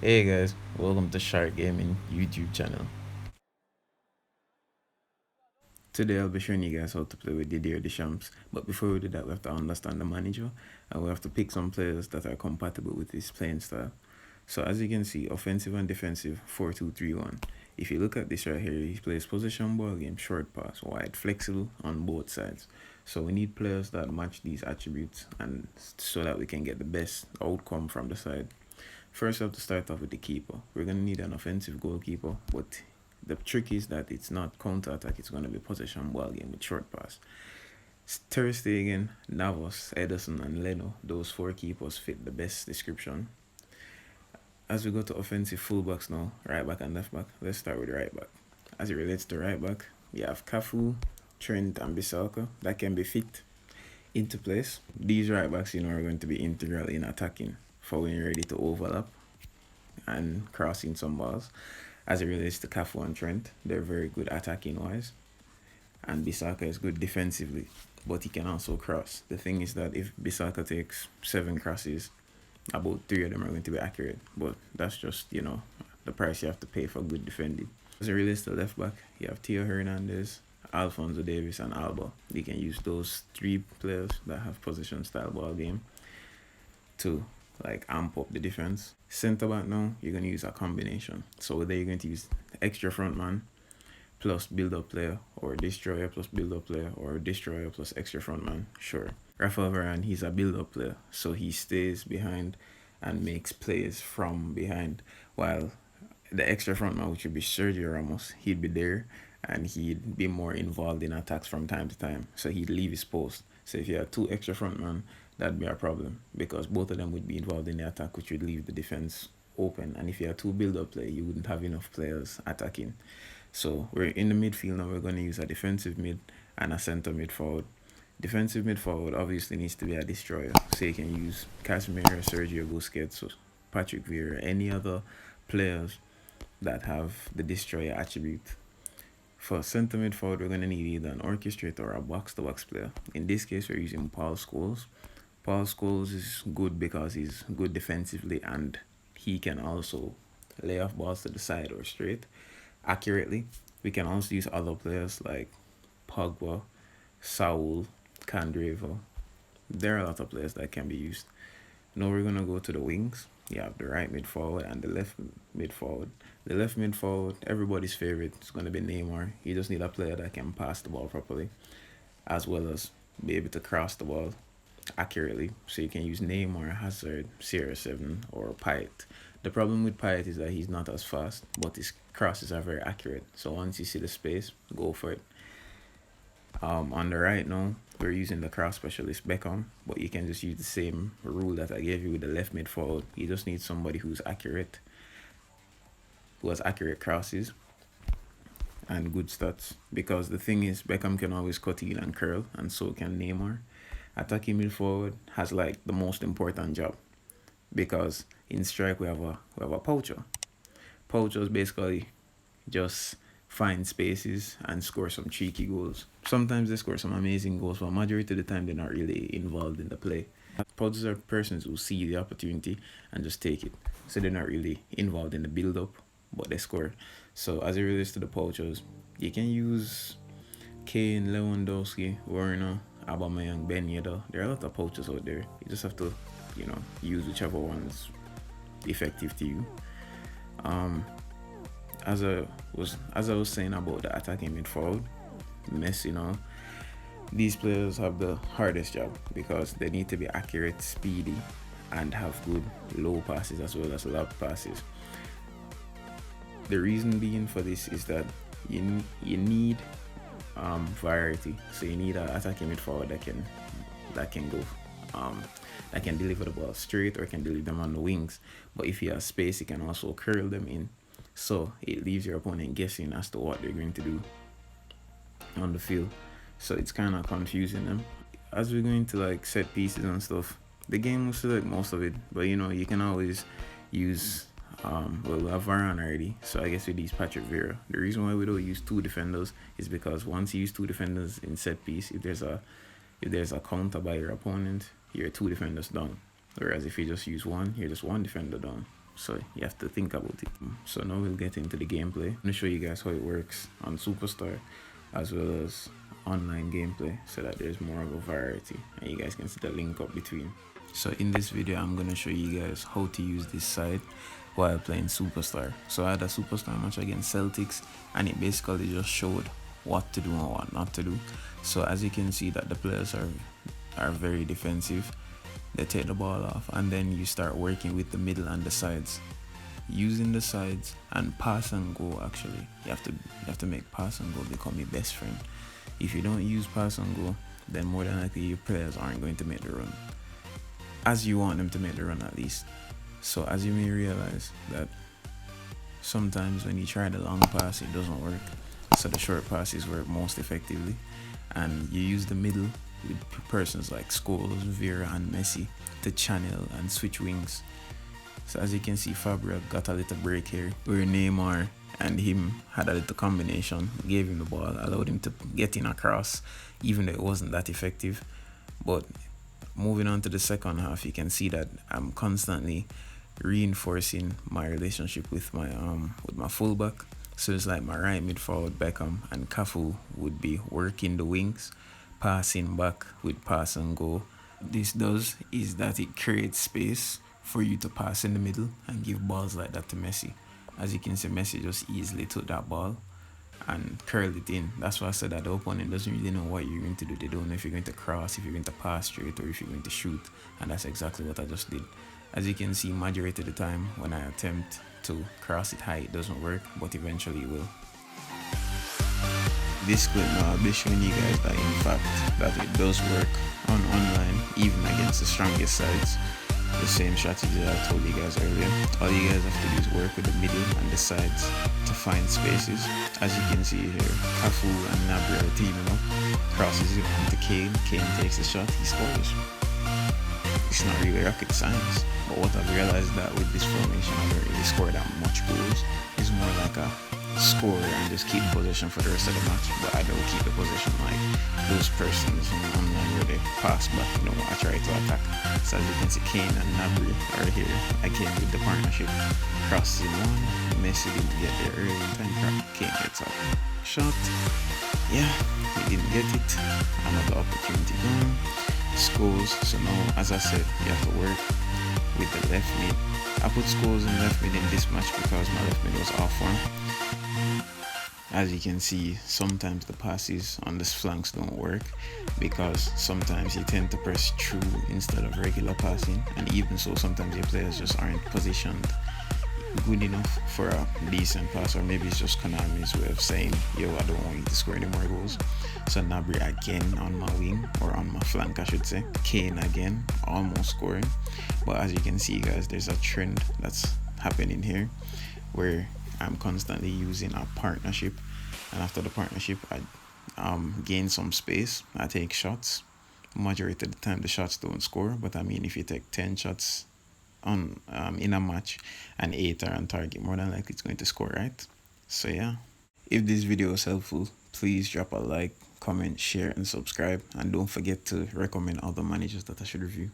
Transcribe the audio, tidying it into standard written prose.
Hey guys, welcome to Sharc Gaming YouTube channel. Today I'll be showing you guys how to play with D.Deschamps. But before we do that, we have to understand the manager and we have to pick some players that are compatible with his playing style. So as you can see, offensive and defensive 4-2-3-1. If you look at this right here, he plays possession ball game, short pass, wide, flexible on both sides. So we need players that match these attributes and so that we can get the best outcome from the side. First, we have to start off with the keeper. We're going to need an offensive goalkeeper, but the trick is that it's not counter attack, it's going to be possession ball game with short pass. Ter Stegen, Navas, Ederson, and Leno, those four keepers fit the best description. As we go to offensive fullbacks now, right back and left back, let's start with right back. As it relates to right back, we have Cafu, Trent, and Bissaka that can be fit into place. These right backs, are going to be integral in attacking for when you're ready to overlap and crossing some balls. As it relates to Cafu and Trent, they're very good attacking wise, and Bissaka is good defensively, but he can also cross. The thing is that if Bissaka takes 7 crosses, about 3 of them are going to be accurate, but that's just the price you have to pay for good defending. As it relates to left back, you have Theo Hernandez, Alfonso Davis, and Alba. You can use those 3 players that have possession style ball game to amp up the defense. Centre back now, you're gonna use a combination. So whether you're going to use extra front man plus build up player, or destroyer plus build up player, or destroyer plus extra front man, sure. Rafael Varane, he's a build up player, so he stays behind and makes plays from behind, while the extra front man, which would be Sergio Ramos, he'd be there and he'd be more involved in attacks from time to time. So he'd leave his post. So if you had 2 extra front men, that'd be a problem because both of them would be involved in the attack, which would leave the defense open. And if you had 2 build-up play, you wouldn't have enough players attacking. So we're in the midfield now. We're going to use a defensive mid and a center mid forward. Defensive mid forward obviously needs to be a destroyer. So you can use Casemiro, Sergio Busquets, Patrick Vieira, any other players that have the destroyer attribute. For centre mid forward, we're going to need either an orchestrator or a box-to-box player. In this case, we're using Paul Scholes. Paul Scholes is good because he's good defensively and he can also lay off balls to the side or straight accurately. We can also use other players like Pogba, Saul, Candreva. There are a lot of players that can be used. Now we're gonna go to the wings. You have the right mid forward and the left mid forward. The left mid forward, everybody's favorite, is gonna be Neymar. You just need a player that can pass the ball properly, as well as be able to cross the ball accurately. So you can use Neymar, Hazard, CR7, or Payet. The problem with Payet is that he's not as fast, but his crosses are very accurate. So once you see the space, go for it. On the right now, we're using the cross specialist Beckham, but you can just use the same rule that I gave you with the left mid forward. You just need somebody who has accurate crosses and good stats. Because the thing is, Beckham can always cut in and curl, and so can Neymar. Attacking mid forward has the most important job, because in strike we have a poacher. Poachers basically just find spaces and score some cheeky goals. Sometimes they score some amazing goals, but majority of the time they're not really involved in the play. Poachers are persons who see the opportunity and just take it. So they're not really involved in the build up, but they score. So as it relates to the poachers, you can use Kane, Lewandowski, Werner, Aubameyang, Ben Yedder. There are a lot of poachers out there. You just have to, use whichever one's effective to you. As I was saying about the attacking midfield, Messi, these players have the hardest job because they need to be accurate, speedy, and have good low passes as well as lob passes. The reason being for this is that you need variety. So you need an attacking midfield that can go that can deliver the ball straight or can deliver them on the wings. But if you have space, you can also curl them in. So it leaves your opponent guessing as to what they're going to do on the field. So it's kind of confusing them. As we're going to set pieces and stuff, the game will select most of it, but you can always use we have Varane already, so I guess we use Patrick Vieira. The reason why we don't use 2 defenders is because once you use 2 defenders in set piece, if there's a counter by your opponent, you're 2 defenders down. Whereas if you just use one, you're just 1 defender down. so you have to think about it. So now we'll get into the gameplay. I'm gonna show you guys how it works on Superstar as well as online gameplay, so that there's more of a variety and you guys can see the link up between. So in this video I'm gonna show you guys how to use this site while playing Superstar. So I had a Superstar match against Celtics, and it basically just showed what to do and what not to do. So as you can see that the players are very defensive. They take the ball off, and then you start working with the middle and the sides, using the sides and pass and go. Actually, you have to make pass and go become your best friend. If you don't use pass and go, then more than likely your players aren't going to make the run as you want them to make the run, at least. So as you may realize that sometimes when you try the long pass it doesn't work, so the short passes work most effectively, and you use the middle with persons like Scholes, Vera and Messi to channel and switch wings. So as you can see, Fabra got a little break here where Neymar and him had a little combination, gave him the ball, allowed him to get in across, even though it wasn't that effective. But moving on to the second half, you can see that I'm constantly reinforcing my relationship with my fullback. So it's like my right mid forward Beckham and Cafu would be working the wings, passing back with pass and go. This does is that it creates space for you to pass in the middle and give balls like that to Messi. As you can see, Messi just easily took that ball and curled it in. That's why I said that the opponent doesn't really know what you're going to do. They don't know if you're going to cross, if you're going to pass straight, or if you're going to shoot. And that's exactly what I just did. As you can see, majority of the time when I attempt to cross it high, it doesn't work, but eventually it will. This clip now, I'll be showing you guys that in fact that it does work on online, even against the strongest sides. The same strategy that I told you guys earlier. All you guys have to do is work with the middle and the sides to find spaces. As you can see here, Cafu and Gnabry are teaming up, crosses it onto Kane, Kane takes the shot, he scores. It's not really rocket science, but what I've realized that with this formation I don't really score that much goals. It's more like a score and just keep possession for the rest of the match, but I don't keep the possession like those persons online where they pass back, I try to attack. So as you can see, Kane and Gnabry are here again with the partnership. Crossing one, Messi didn't get there early in time, Kane gets up. Shot, yeah, he didn't get it. Another opportunity gone. Scores. So now, as I said, you have to work with the left mid. I put Scholes in left mid in this match because my left mid was off form. As you can see, sometimes the passes on the flanks don't work because sometimes you tend to press through instead of regular passing, and even so sometimes your players just aren't positioned good enough for a decent pass, or maybe it's just Konami's way of saying, yo, I don't want you to score any more goals. So Gnabry again on my wing, or on my flank I should say. Kane again, almost scoring. But as you can see guys, there's a trend that's happening here where I'm constantly using a partnership, and after the partnership I gain some space, I take shots. Majority of the time the shots don't score, but I mean if you take 10 shots on in a match and 8 are on target, more than likely it's going to score, right? So yeah, if this video was helpful, please drop a like, comment, share and subscribe, and don't forget to recommend other managers that I should review.